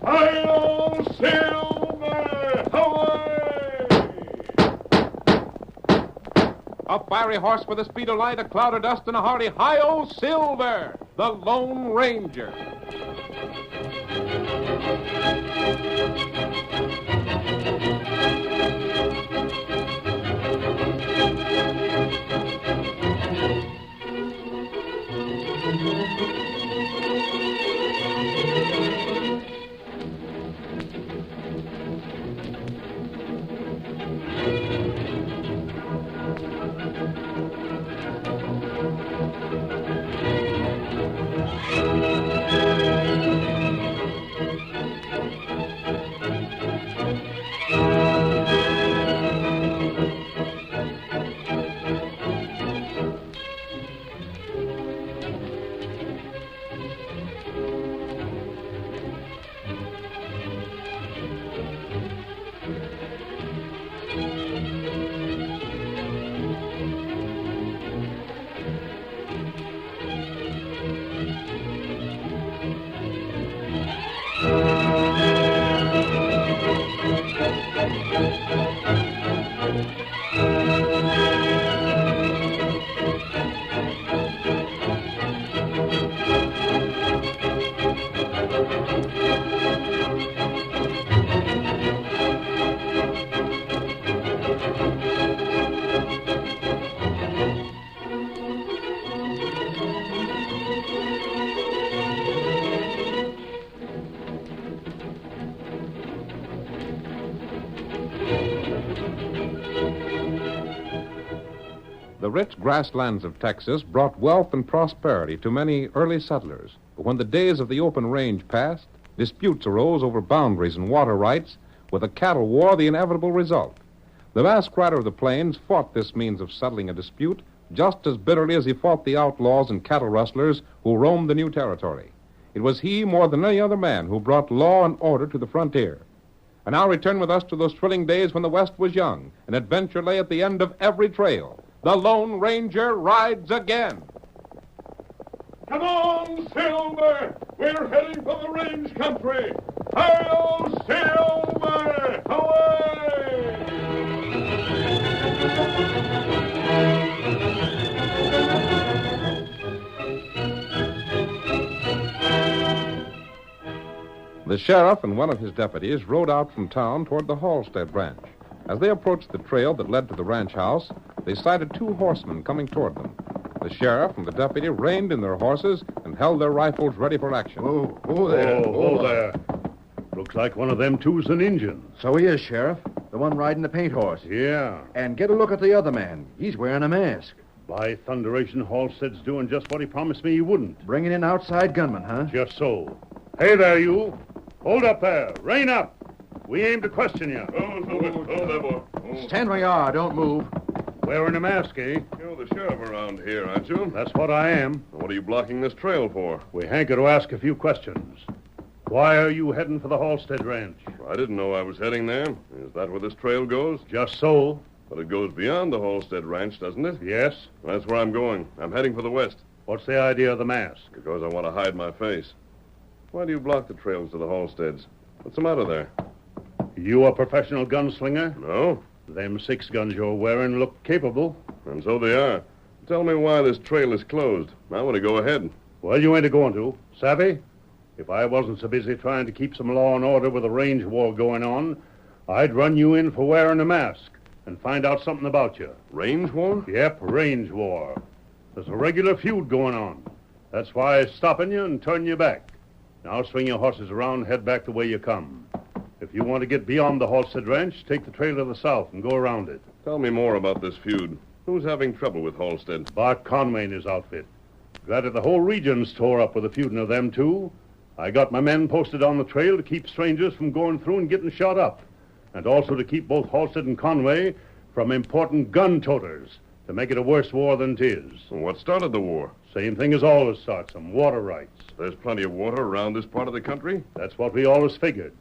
Hail, Silver! Away! A fiery horse with the speed of light, a cloud of dust, and a hearty hi-yo, Silver, the Lone Ranger. The rich grasslands of Texas brought wealth and prosperity to many early settlers. But when the days of the open range passed, disputes arose over boundaries and water rights, with a cattle war the inevitable result. The masked rider of the plains fought this means of settling a dispute just as bitterly as he fought the outlaws and cattle rustlers who roamed the new territory. It was he, more than any other man, who brought law and order to the frontier. And now return with us to those thrilling days when the West was young, and adventure lay at the end of every trail. The Lone Ranger rides again. Come on, Silver! We're heading for the range country! Hail, Silver! Away! The sheriff and one of his deputies rode out from town toward the Holstead ranch. As they approached the trail that led to the ranch house, they sighted two horsemen coming toward them. The sheriff and the deputy reined in their horses and held their rifles ready for action. Oh, there. Oh, there. Looks like one of them two's an Injun. So he is, Sheriff. The one riding the paint horse. Yeah. And get a look at the other man. He's wearing a mask. By thunderation, Halstead's doing just what he promised me he wouldn't. Bringing in outside gunmen, huh? Just so. Hey there, you. Hold up there. Rein up. We aim to question you. Oh, there, boy. Stand where you are. Don't move. Wearing a mask, eh? You're the sheriff around here, aren't you? That's what I am. What are you blocking this trail for? We hanker to ask a few questions. Why are you heading for the Holstead Ranch? I didn't know I was heading there. Is that where this trail goes? Just so. But it goes beyond the Holstead Ranch, doesn't it? Yes. That's where I'm going. I'm heading for the west. What's the idea of the mask? Because I want to hide my face. Why do you block the trails to the Holsteads? What's the matter there? You a professional gunslinger? No. Them 6 guns you're wearing look capable. And so they are. Tell me why this trail is closed. I want to go ahead. Well, you ain't a-going to. Savvy? If I wasn't so busy trying to keep some law and order with a range war going on, I'd run you in for wearing a mask and find out something about you. Range war? Yep, range war. There's a regular feud going on. That's why I'm stopping you and turning you back. Now swing your horses around and head back the way you come. If you want to get beyond the Holstead Ranch, take the trail to the south and go around it. Tell me more about this feud. Who's having trouble with Holstead? Bart Conway and his outfit. Granted, the whole region's tore up with the feuding of them two. I got my men posted on the trail to keep strangers from going through and getting shot up, and also to keep both Holstead and Conway from important gun toters, to make it a worse war than 'tis. What started the war? Same thing as always starts them, water rights. There's plenty of water around this part of the country. That's what we always figured.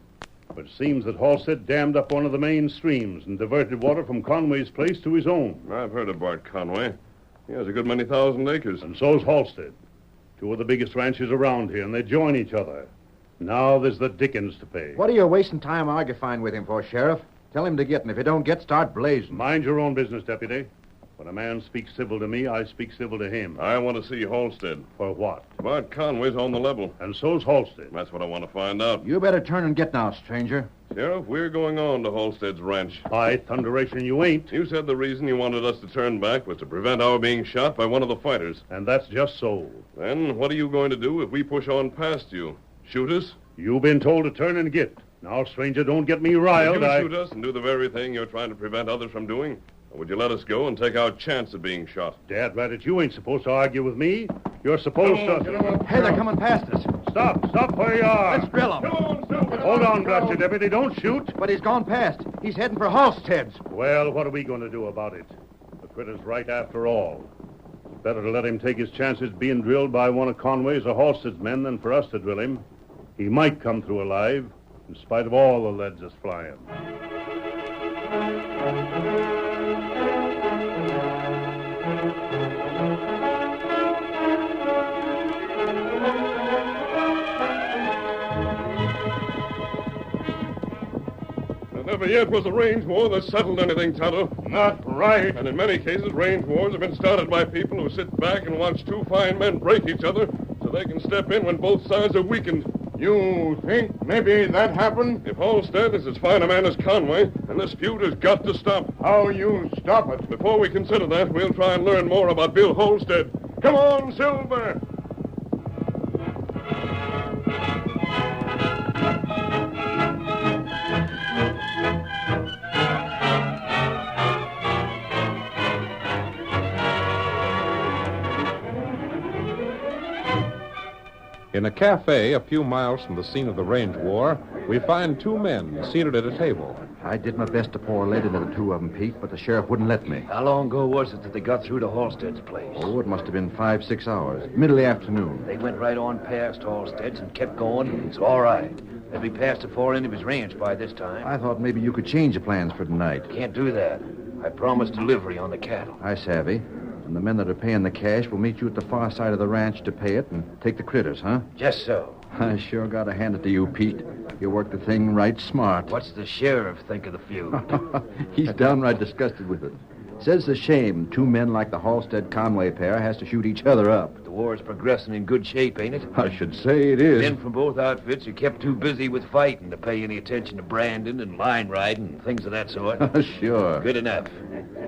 But it seems that Holstead dammed up one of the main streams and diverted water from Conway's place to his own. I've heard of Bart Conway. He has a good many thousand acres. And so's Holstead. Two of the biggest ranches around here, and they join each other. Now there's the dickens to pay. What are you wasting time arguing with him for, Sheriff? Tell him to get, and if he don't get, start blazing. Mind your own business, Deputy. When a man speaks civil to me, I speak civil to him. I want to see Holstead. For what? Bart Conway's on the level. And so's Holstead. That's what I want to find out. You better turn and get now, stranger. Sheriff, we're going on to Holstead's ranch. By thunderation, you ain't. You said the reason you wanted us to turn back was to prevent our being shot by one of the fighters. And that's just so. Then what are you going to do if we push on past you? Shoot us? You've been told to turn and get. Now, stranger, don't get me riled. Would you shoot us and do the very thing you're trying to prevent others from doing? Or would you let us go and take our chance of being shot? Dad, Rabbit, you ain't supposed to argue with me. You're supposed to... Hey, they're coming past us. Stop where you are. Let's drill him. Hold on, gotcha, Deputy. Don't shoot. But he's gone past. He's heading for Holstead's. Well, what are we going to do about it? The critter's right after all. It's better to let him take his chances being drilled by one of Conway's or Halstead's men than for us to drill him. He might come through alive, in spite of all the leads that's flying. Never yet was a range war that settled anything, Tonto. Not right. And in many cases, range wars have been started by people who sit back and watch two fine men break each other so they can step in when both sides are weakened. You think maybe that happened? If Holstead is as fine a man as Conway, then this feud has got to stop. How you stop it? Before we consider that, we'll try and learn more about Bill Holstead. Come on, Silver! In a cafe a few miles from the scene of the range war, we find two men seated at a table. I did my best to pour lead into the two of them, Pete, but the sheriff wouldn't let me. How long ago was it that they got through to Halstead's place? Oh, it must have been 5-6 hours. Middle of the afternoon. They went right on past Halstead's and kept going. It's all right. They'll be past the far end of his ranch by this time. I thought maybe you could change the plans for tonight. Can't do that. I promised delivery on the cattle. I savvy. And the men that are paying the cash will meet you at the far side of the ranch to pay it and take the critters, huh? Just so. I sure gotta hand it to you, Pete. You worked the thing right smart. What's the sheriff think of the feud? He's downright disgusted with it. Says it's a shame two men like the Halstead-Conway pair has to shoot each other up. The war's progressing in good shape, ain't it? I should say it is. Men from both outfits are kept too busy with fighting to pay any attention to branding and line riding and things of that sort. Sure. Good enough.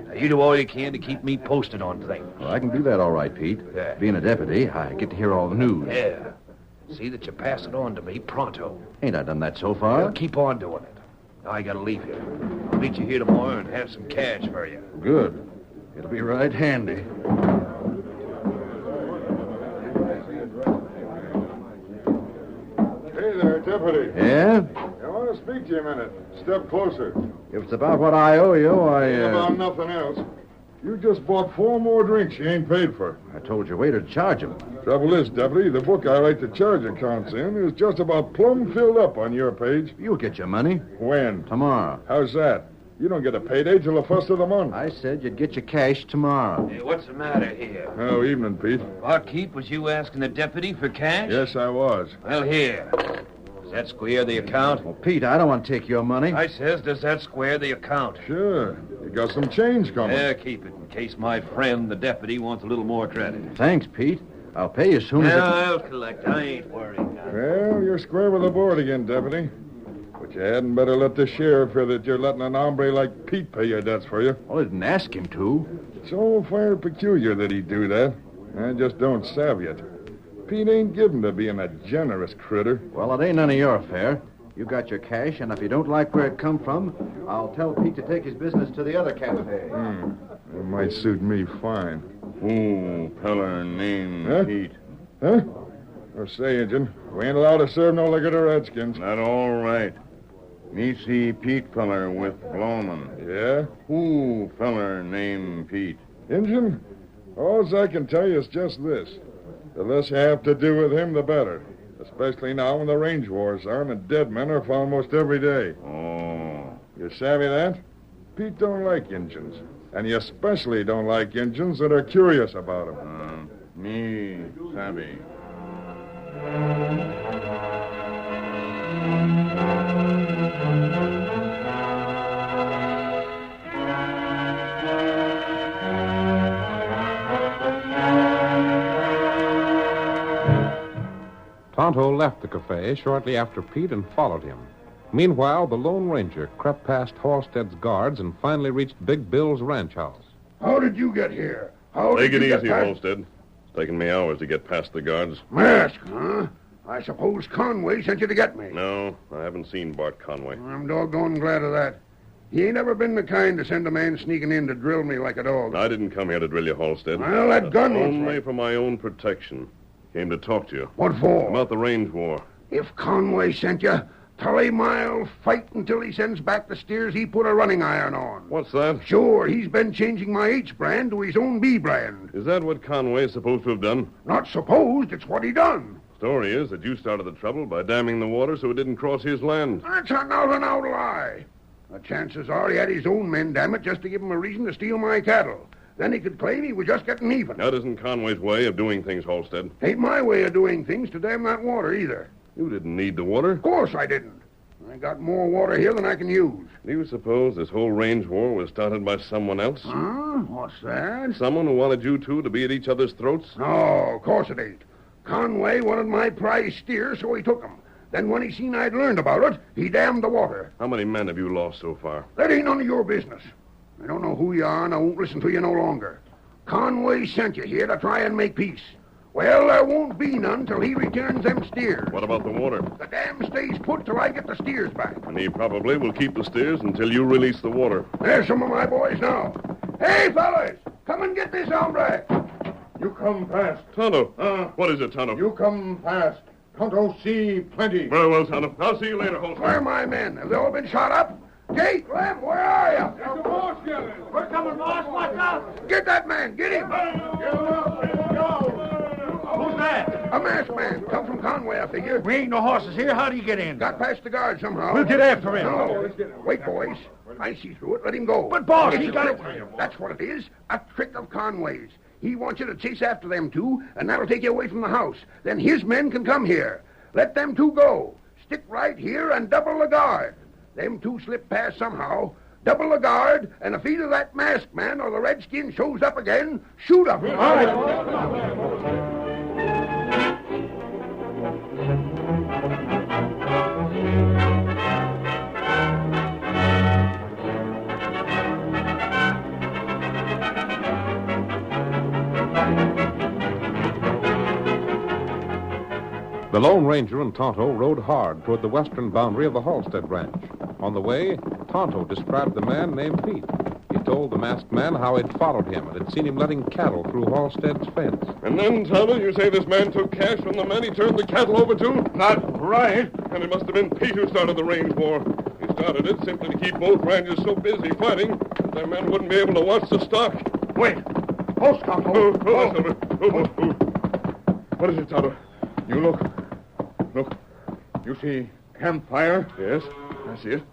Now, you do all you can to keep me posted on things. Well, I can do that all right, Pete. Yeah. Being a deputy, I get to hear all the news. Yeah. See that you pass it on to me pronto. Ain't I done that so far? Well, keep on doing it. Now I gotta leave here. I'll meet you here tomorrow and have some cash for you. Good. It'll be right handy. Hey there, Deputy. Yeah? I want to speak to you a minute. Step closer. If it's about what I owe you, About nothing else. You just bought 4 more drinks you ain't paid for. I told your waiter to charge him. Trouble is, Deputy, the book I write the charge accounts in is just about plumb filled up on your page. You'll get your money. When? Tomorrow. How's that? You don't get a payday till the first of the month. I said you'd get your cash tomorrow. Hey, what's the matter here? Oh, evening, Pete. Barkeep, was you asking the deputy for cash? Yes, I was. Well, here. Does that square the account? Well, Pete, I don't want to take your money. I says, does that square the account? Sure. You got some change coming. Yeah, keep it in case my friend, the deputy, wants a little more credit. Thanks, Pete. I'll pay you as soon as Now, I'll collect. I ain't worried. Well, you're square with the board again, Deputy. But you hadn't better let the sheriff hear that you're letting an hombre like Pete pay your debts for you. Well, I didn't ask him to. It's all fire peculiar that he'd do that. I just don't savvy it. Pete ain't given to being a generous critter. Well, it ain't none of your affair. You got your cash, and if you don't like where it come from, I'll tell Pete to take his business to the other cafe. It might suit me fine. Ooh, feller named Huh? Pete. Huh? Oh, say, Injun, we ain't allowed to serve no liquor to redskins. That all right. Me see Pete feller with Blowman. Yeah? Who feller named Pete? Injun, all I can tell you is just this. The less you have to do with him, the better. Especially now when the range war's on and dead men are found most every day. Oh. You savvy that? Pete don't like Injuns. And he especially don't like Injuns that are curious about him. Me savvy. Tonto left the cafe shortly after Pete and followed him. Meanwhile, the Lone Ranger crept past Holstead's guards and finally reached Big Bill's ranch house. How did you get here? Take it easy, Holstead. It's taken me hours to get past the guards. Mask, huh? I suppose Conway sent you to get me. No, I haven't seen Bart Conway. I'm doggone glad of that. He ain't ever been the kind to send a man sneaking in to drill me like a dog. I didn't come here to drill you, Holstead. Well, that gun was only right. for my own protection. Came to talk to you. What for? About the range war. If Conway sent you, Tully Mile'll fight until he sends back the steers he put a running iron on. What's that? Sure, he's been changing my H brand to his own B brand. Is that what Conway is supposed to have done? Not supposed, it's what he done. Story is that you started the trouble by damming the water so it didn't cross his land. That's an out-and-out lie. The chances are he had his own men dam it just to give him a reason to steal my cattle. Then he could claim he was just getting even. That isn't Conway's way of doing things, Holstead. Ain't my way of doing things to dam that water either. You didn't need the water. Of course I didn't. I got more water here than I can use. Do you suppose this whole range war was started by someone else? Huh? What's that? Someone who wanted you two to be at each other's throats? No, of course it ain't. Conway wanted my prize steer, so he took 'em. Then when he seen I'd learned about it, he dammed the water. How many men have you lost so far? That ain't none of your business. I don't know who you are, and I won't listen to you no longer. Conway sent you here to try and make peace. Well, there won't be none till he returns them steers. What about the water? The dam stays put till I get the steers back. And he probably will keep the steers until you release the water. There's some of my boys now. Hey, fellas, come and get this hombre. You come fast. Tonto. What is it, Tonto? You come fast. Tonto see plenty. Very well, Tonto. I'll see you later, Holstead. Where are my men? Have they all been shot up? Jake, Lem, where are you? There's the boss yelling. We're coming, boss. Watch out. Get that man. Get him. Who's that? A masked man. Come from Conway, I figure. We ain't no horses here. How do you get in? Got past the guard somehow. We'll get after him. No. Wait, boys. I see through it. Let him go. But, boss, It's he a got trick. it. That's what it is. A trick of Conway's. He wants you to chase after them two, and that'll take you away from the house. Then his men can come here. Let them two go. Stick right here and double the guard. Them two slip past somehow. Double the guard, and if either that masked man or the redskin shows up again, shoot him. All right. The Lone Ranger and Tonto rode hard toward the western boundary of the Holstead ranch. On the way, Tonto described the man named Pete. He told the masked man how he'd followed him and had seen him letting cattle through Holstead's fence. And then, Tonto, you say this man took cash from the man he turned the cattle over to? Not right. And it must have been Pete who started the range war. He started it simply to keep both ranches so busy fighting that their men wouldn't be able to watch the stock. Wait. Hold, Tonto. Silver. What is it, Tonto? You look. Look. You see campfire? Yes, I see it.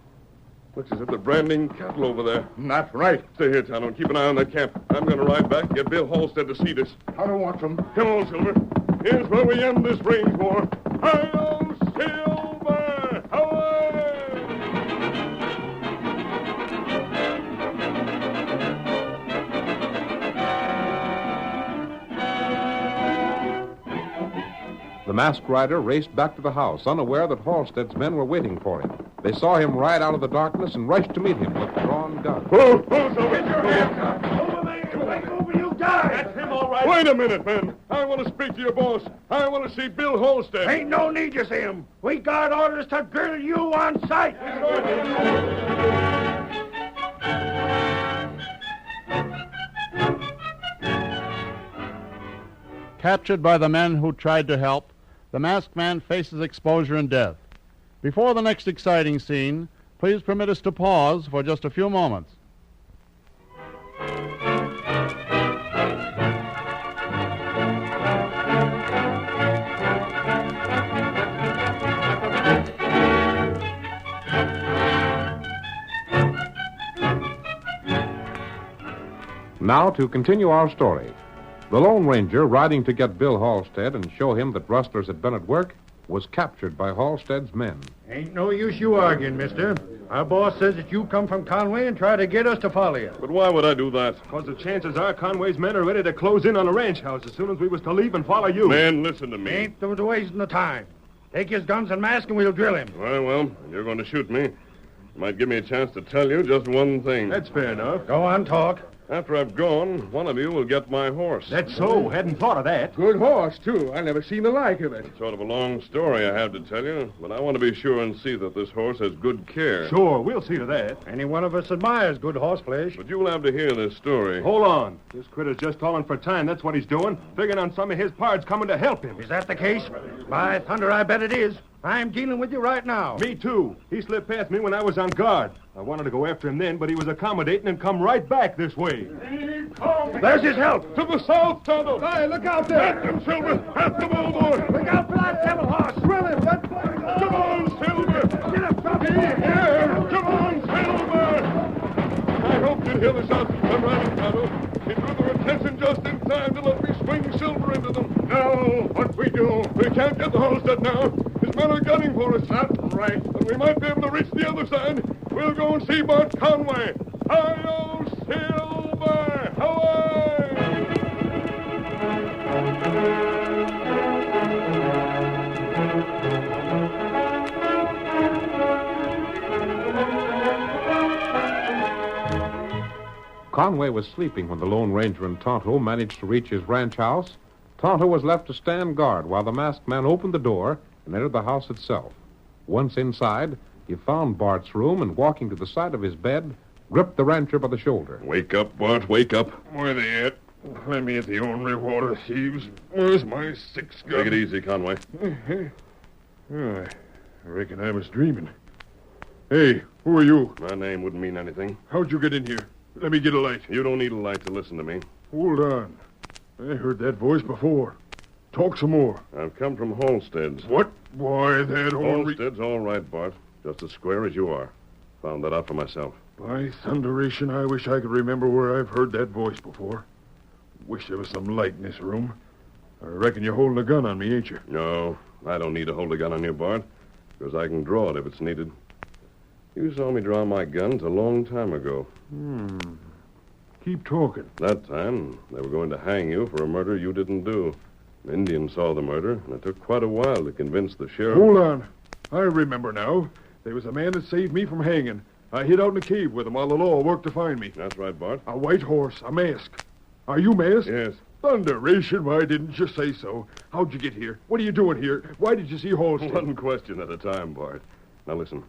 Looks as if they're branding cattle over there. Not right. Stay here, Tonto, and keep an eye on that camp. I'm going to ride back and get Bill Holstead to see this. Tonto wants them. Come on, Silver. Here's where we end this range war. Hi-yo, Silver! Away! The masked rider raced back to the house, unaware that Halstead's men were waiting for him. They saw him ride out of the darkness and rushed to meet him with drawn guns. Silver! Get your hands up! Over, man! Over, you die! That's him, all right. Wait a minute, men. I want to speak to your boss. I want to see Bill Holstead. Ain't no need to see him. We got orders to drill you on sight. Captured by the men who tried to help, the masked man faces exposure and death. Before the next exciting scene, please permit us to pause for just a few moments. Now to continue our story. The Lone Ranger, riding to get Bill Halstead and show him that rustlers had been at work, was captured by Halstead's men. Ain't no use you arguing, mister. Our boss says that you come from Conway and try to get us to follow you. But why would I do that? Because the chances are Conway's men are ready to close in on the ranch house as soon as we was to leave and follow you. Man, listen to me. Ain't no wasting the time. Take his guns and mask and we'll drill him. Well, you're going to shoot me. You might give me a chance to tell you just one thing. That's fair enough. Go on, talk. After I've gone, one of you will get my horse. That's so. Hadn't thought of that. Good horse, too. I never seen the like of it. Sort of a long story I have to tell you, but I want to be sure and see that this horse has good care. Sure, we'll see to that. Any one of us admires good horse flesh. But you'll have to hear this story. Hold on. This critter's just calling for time. That's what he's doing. Figuring on some of his pards coming to help him. Is that the case? By thunder, I bet it is. I'm dealing with you right now. Me, too. He slipped past me when I was on guard. I wanted to go after him then, but he was accommodating and come right back this way. There's his help. To the south, Tonto. Hey, look out there. At them, Silver. At them, old boy. Look out for that devil horse. Drill him. Come on, Silver. Get up, Tommy. Here. Come on, Silver. I hoped you'd hear the shots and come right in, Tonto. He drew their attention just in time to let me swing Silver into them. Now, what we do? We can't get the Holstead now. His men are gunning for us. That's right. And we might be able to reach the other side. We'll go and see Bart Conway. Hi-yo, Silver! Away! Conway was sleeping when the Lone Ranger and Tonto managed to reach his ranch house. Tonto was left to stand guard while the masked man opened the door and entered the house itself. Once inside, he found Bart's room and, walking to the side of his bed, gripped the rancher by the shoulder. Wake up, Bart, wake up. Where they at? Let me at the ornery water thieves. Where's my 6-gun? Take it easy, Conway. I reckon I was dreaming. Hey, who are you? My name wouldn't mean anything. How'd you get in here? Let me get a light. You don't need a light to listen to me. Hold on. I heard that voice before. Talk some more. I've come from Holstead's. What? Why, that Holstead's all right, Bart. Just as square as you are. Found that out for myself. By thunderation, I wish I could remember where I've heard that voice before. Wish there was some light in this room. I reckon you're holding a gun on me, ain't you? No, I don't need to hold a gun on you, Bart, because I can draw it if it's needed. You saw me draw my guns a long time ago. Keep talking. That time, they were going to hang you for a murder you didn't do. The Indians saw the murder, and it took quite a while to convince the sheriff. Hold on. I remember now. There was a man that saved me from hanging. I hid out in a cave with him while the law worked to find me. That's right, Bart. A white horse, a mask. Are you masked? Yes. Thunderation, why didn't you say so? How'd you get here? What are you doing here? Why did you see Holstead? One question at a time, Bart. Now listen.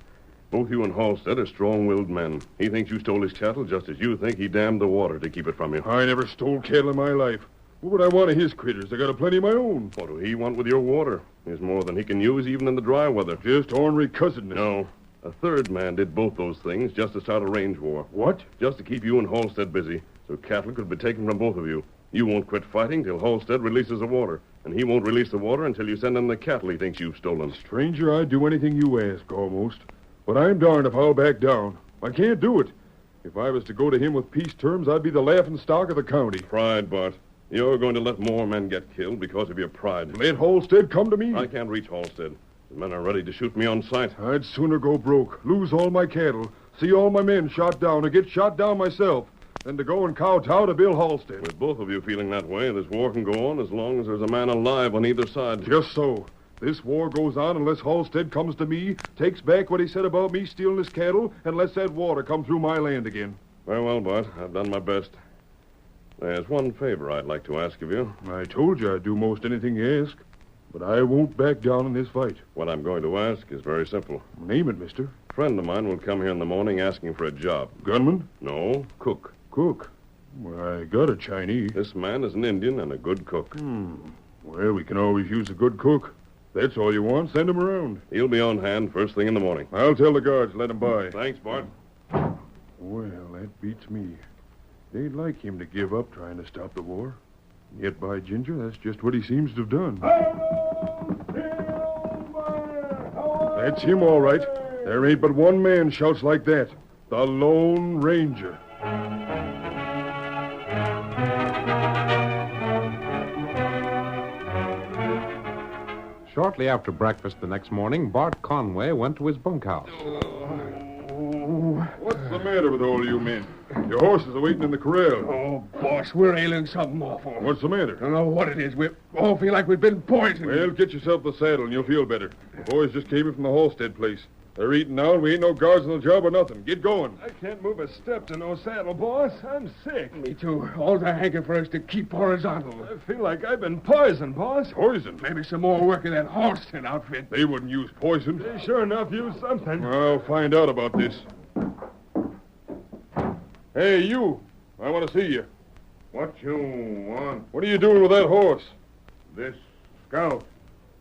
Both you and Holstead are strong-willed men. He thinks you stole his cattle just as you think he dammed the water to keep it from you. I never stole cattle in my life. What would I want of his critters? I got a plenty of my own. What do he want with your water? There's more than he can use even in the dry weather. Just ornery cousinness. No. A third man did both those things just to start a range war. What? Just to keep you and Holstead busy, so cattle could be taken from both of you. You won't quit fighting till Holstead releases the water, and he won't release the water until you send him the cattle he thinks you've stolen. Stranger, I'd do anything you ask, almost. But I'm darned if I'll back down. I can't do it. If I was to go to him with peace terms, I'd be the laughing stock of the county. Pride, Bart. You're going to let more men get killed because of your pride. Let Holstead come to me. I can't reach Holstead. The men are ready to shoot me on sight. I'd sooner go broke, lose all my cattle, see all my men shot down, or get shot down myself, than to go and kowtow to Bill Holstead. With both of you feeling that way, this war can go on as long as there's a man alive on either side. Just so. This war goes on unless Holstead comes to me, takes back what he said about me stealing his cattle, and lets that water come through my land again. Very well, Bart. I've done my best. There's one favor I'd like to ask of you. I told you I'd do most anything you ask, but I won't back down in this fight. What I'm going to ask is very simple. Name it, mister. A friend of mine will come here in the morning asking for a job. Gunman? No, cook. Cook? Well, I got a Chinese. This man is an Indian and a good cook. Well, we can always use a good cook. That's all you want. Send him around. He'll be on hand first thing in the morning. I'll tell the guards. Let him by. Thanks, Bart. Well, that beats me. They'd like him to give up trying to stop the war. Yet, by ginger, that's just what he seems to have done. That's him, all right. There ain't but one man shouts like that. The Lone Ranger. Shortly after breakfast the next morning, Bart Conway went to his bunkhouse. What's the matter with all you men? Your horses are waiting in the corral. Oh, boss, we're ailing something awful. What's the matter? I don't know what it is. We all feel like we've been poisoned. Well, get yourself the saddle and you'll feel better. The boys just came in from the Holstead place. They're eating now, and we ain't no guards on the job or nothing. Get going. I can't move a step to no saddle, boss. I'm sick. Me too. All the hanker for us to keep horizontal. I feel like I've been poisoned, boss. Poison? Maybe some more work of that Holstead outfit. They wouldn't use poison. They sure enough used something. I'll find out about this. Hey, you. I want to see you. What you want? What are you doing with that horse? This scout.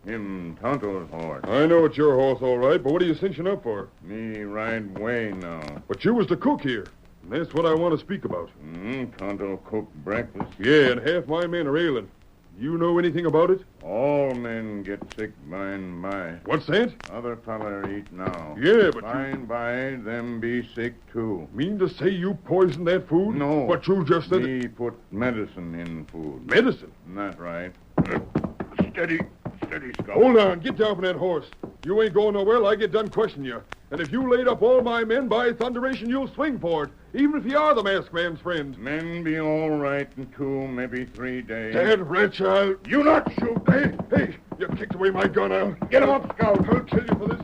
Him Tonto's horse. I know it's your horse, all right, but what are you cinching up for? Me ride way now. But you was the cook here. And that's what I want to speak about. Tonto cooked breakfast. Yeah, and half my men are ailing. You know anything about it? All men get sick by and by. What's that? Other feller eat now. Yeah, but by and by, them be sick too. Mean to say you poisoned that food? No. But you just said... Me put medicine in food. Medicine? Not right. Steady, Scout. Hold on. Get down from that horse. You ain't going nowhere till I get done questioning you. And if you laid up all my men, by thunderation, you'll swing for it, even if you are the masked man's friend. Men be all right in 2, maybe 3 days. That red child. You not shoot. Hey, you kicked away my gun. I'll... Get him up, Scout. I'll kill you for this.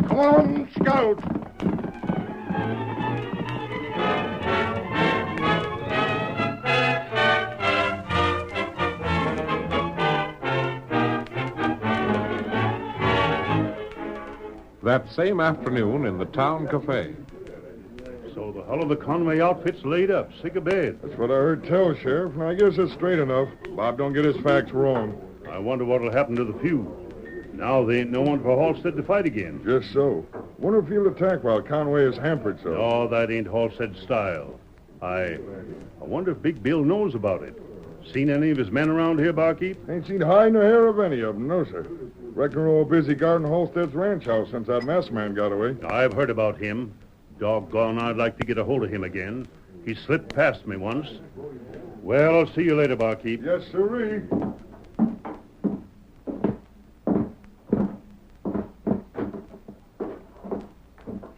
Come on, Scout. That same afternoon in the town cafe. So the hull of the Conway outfit's laid up, sick of bed. That's what I heard tell, Sheriff, and I guess it's straight enough. Bob don't get his facts wrong. I wonder what'll happen to the feud. Now there ain't no one for Holstead to fight again. Just so. Wonder if he'll attack while Conway is hampered so. No, that ain't Holstead's style. I wonder if Big Bill knows about it. Seen any of his men around here, barkeep? Ain't seen hide nor hair of any of them, no, sir. Reckon we're all busy guarding Holstead's ranch house since that masked man got away. I've heard about him. Doggone, I'd like to get a hold of him again. He slipped past me once. Well, I'll see you later, barkeep. Yes, sirree.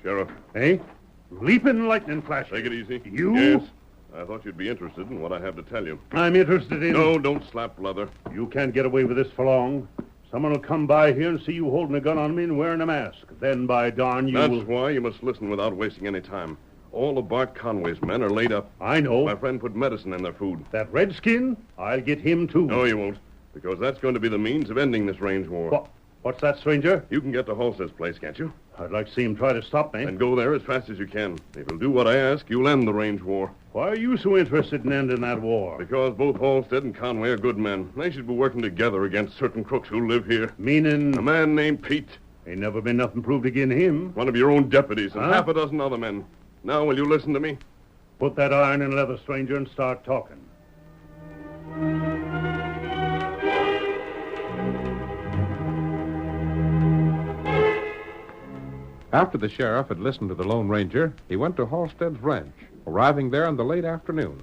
Sheriff. Hey? Leaping lightning flash. Take it easy. You? Yes. I thought you'd be interested in what I have to tell you. I'm interested in... No, don't slap leather. You can't get away with this for long. Someone will come by here and see you holding a gun on me and wearing a mask. Then, by darn, you That's will... why you must listen without wasting any time. All of Bart Conway's men are laid up. I know. My friend put medicine in their food. That redskin? I'll get him, too. No, you won't. Because that's going to be the means of ending this range war. What's that, stranger? You can get to Holstead's place, can't you? I'd like to see him try to stop me. Then go there as fast as you can. If you'll do what I ask, you'll end the range war. Why are you so interested in ending that war? Because both Holstead and Conway are good men. They should be working together against certain crooks who live here. Meaning? A man named Pete. Ain't never been nothing proved against him. One of your own deputies and Huh? half a dozen other men. Now, will you listen to me? Put that iron in leather, stranger, and start talking. After the sheriff had listened to the Lone Ranger, he went to Holstead's ranch, arriving there in the late afternoon.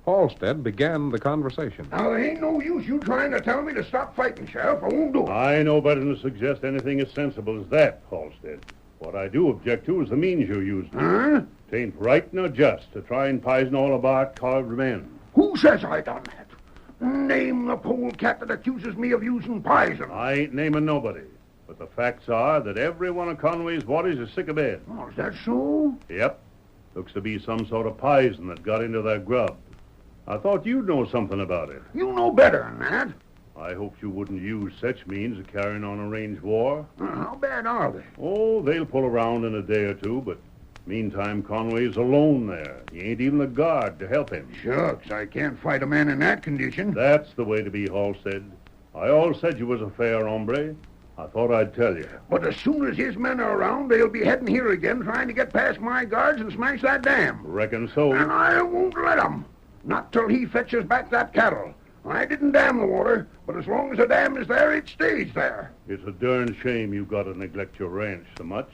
Halstead began the conversation. Now, there ain't no use you trying to tell me to stop fighting, Sheriff. I won't do it. I know better than to suggest anything as sensible as that, Holstead. What I do object to is the means you're using. Huh? It ain't right nor just to try and poison all of our carved men. Who says I done that? Name the polecat that accuses me of using poison. I ain't naming nobody. But the facts are that every one of Conway's bodies is sick of bed. Oh, is that so? Yep. Looks to be some sort of poison that got into their grub. I thought you'd know something about it. You know better than that. I hoped you wouldn't use such means of carrying on a range war. How bad are they? Oh, they'll pull around in a day or two, but meantime, Conway's alone there. He ain't even a guard to help him. Shucks, I can't fight a man in that condition. That's the way to be, Halstead. I always said you was a fair hombre. I thought I'd tell you. But as soon as his men are around, they'll be heading here again, trying to get past my guards and smash that dam. Reckon so. And I won't let 'em. Not till he fetches back that cattle. I didn't dam the water, but as long as the dam is there, it stays there. It's a darn shame you got to neglect your ranch so much.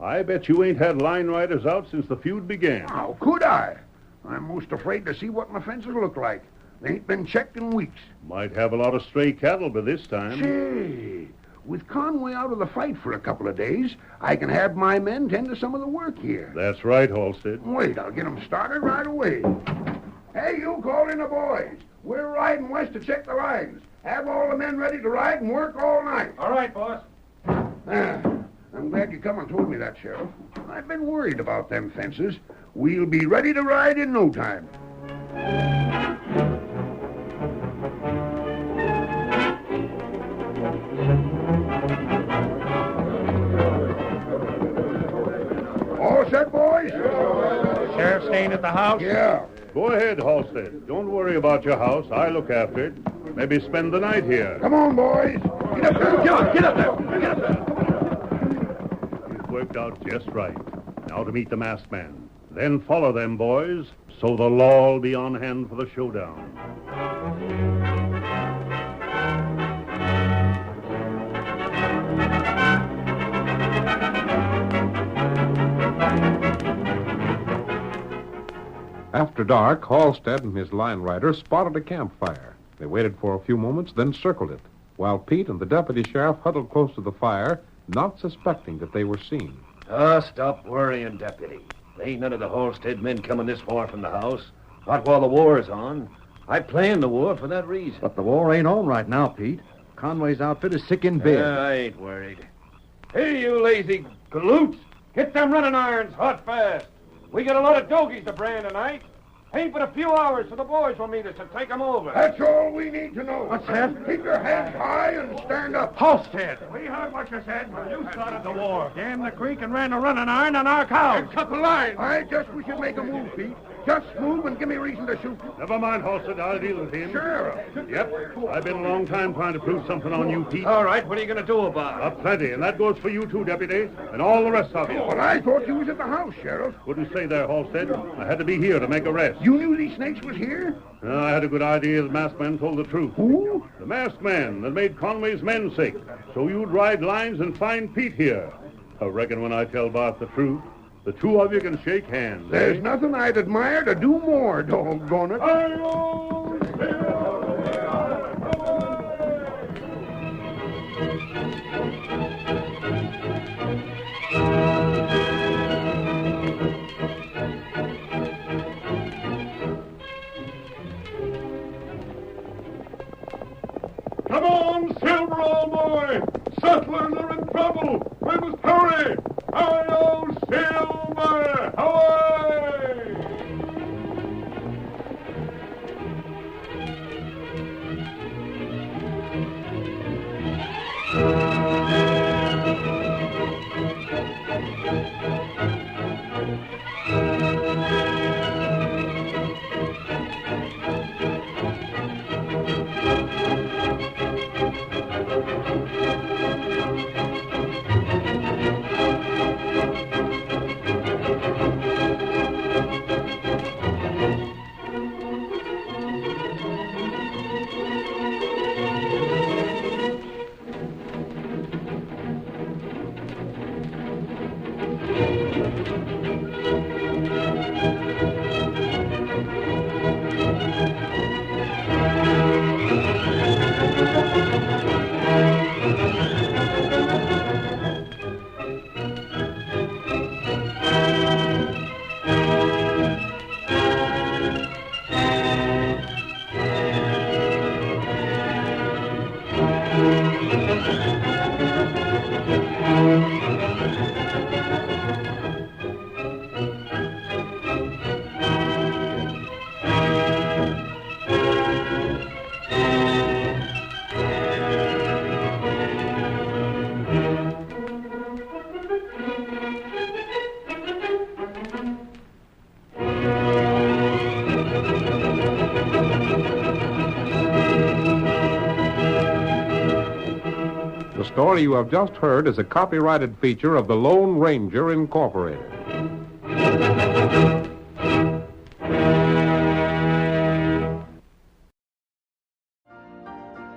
I bet you ain't had line riders out since the feud began. How could I? I'm most afraid to see what my fences look like. They ain't been checked in weeks. Might have a lot of stray cattle by this time. Say, with Conway out of the fight for a couple of days, I can have my men tend to some of the work here. That's right, Holstead. Wait, I'll get 'em started right away. Hey, you call in the boys. We're riding west to check the lines. Have all the men ready to ride and work all night. All right, boss. I'm glad you come and told me that, Sheriff. I've been worried about them fences. We'll be ready to ride in no time. All set, boys? Sheriff staying at the house? Yeah. Go ahead, Holstead. Don't worry about your house. I look after it. Maybe spend the night here. Come on, boys. Get up there. Get up there. Get up there. It's worked out just right. Now to meet the masked man. Then follow them, boys, so the law will be on hand for the showdown. After dark, Holstead and his line rider spotted a campfire. They waited for a few moments, then circled it, while Pete and the deputy sheriff huddled close to the fire, not suspecting that they were seen. Stop worrying, deputy. There ain't none of the Holstead men coming this far from the house. Not while the war's on. I planned the war for that reason. But the war ain't on right now, Pete. Conway's outfit is sick in bed. I ain't worried. Hey, you lazy galoots. Get them running irons hot fast. We got a lot of dogies to brand tonight. Ain't but a few hours for the boys will meet us to take them over. That's all we need to know. What's that? Keep your heads high and stand up. Holstead. We heard what you said. You started the war. Damn the creek and ran a running iron on our cows. Cut the line. I guess we should make a move, Pete. Just move and give me reason to shoot you. Never mind, Holstead. I'll deal with him. Sheriff. Yep. I've been a long time trying to prove something on you, Pete. All right, what are you going to do about it? Plenty, and that goes for you too, deputy, and all the rest of you. But I thought you was at the house, Sheriff. Wouldn't say there, Holstead. I had to be here to make arrests. You knew these snakes was here? I had a good idea the masked man told the truth. Who? The masked man that made Conway's men sick. So you'd ride lines and find Pete here. I reckon when I tell Bart the truth, the two of you can shake hands. There's nothing I'd admire to do more, doggone it. Come on, Silver, old boy! Settlers are in trouble! We must hurry! Hi-yo, Silver! Away! The story you have just heard is a copyrighted feature of the Lone Ranger Incorporated.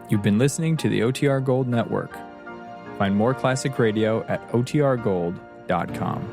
You've been listening to the OTR Gold Network. Find more classic radio at otrgold.com.